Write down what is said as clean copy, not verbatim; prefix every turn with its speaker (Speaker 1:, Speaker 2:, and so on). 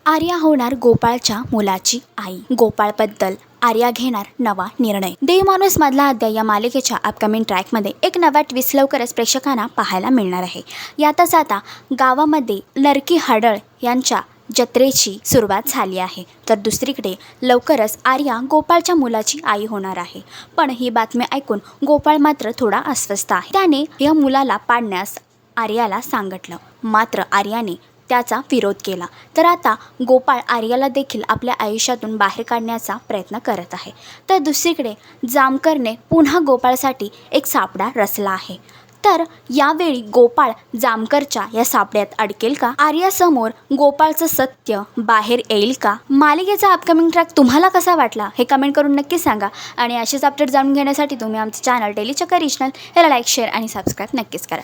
Speaker 1: आर्या होणार गोपाळच्या मुलाची आई. गोपाळबद्दल आर्या घेणार नवा निर्णय. देव माणूस मधला अध्याय या मालिकेच्या अपकमिंग ट्रॅकमध्ये एक नवा ट्विस्ट लवकरच प्रेक्षकांना पाहायला मिळणार आहे. यातच आता गावामध्ये नरकी हडळ यांच्या जत्रेची सुरुवात झाली आहे. तर दुसरीकडे लवकरच आर्या गोपाळच्या मुलाची आई होणार आहे. पण ही बातमी ऐकून गोपाळ मात्र थोडा अस्वस्थ आहे. त्याने या मुलाला पाडण्यास आर्याला सांगितलं, मात्र आर्याने त्याचा विरोध केला. तर आता गोपाळ आर्याला देखील आपल्या आयुष्यातून बाहेर काढण्याचा प्रयत्न करत आहे. तर दुसरीकडे जामकरने पुन्हा गोपाळसाठी एक सापळा रचला आहे. तर यावेळी गोपाळ जामकरच्या या सापड्यात अडकेल का? आर्यासमोर गोपाळचं सत्य बाहेर येईल का? मालिकेचा अपकमिंग ट्रॅक तुम्हाला कसा वाटला हे कमेंट करून नक्की सांगा. आणि असेच अपडेट जाणून घेण्यासाठी तुम्ही आमचं चॅनल डेली चक्कर रिजनल याला लाईक, शेअर आणि सबस्क्राईब नक्कीच करा.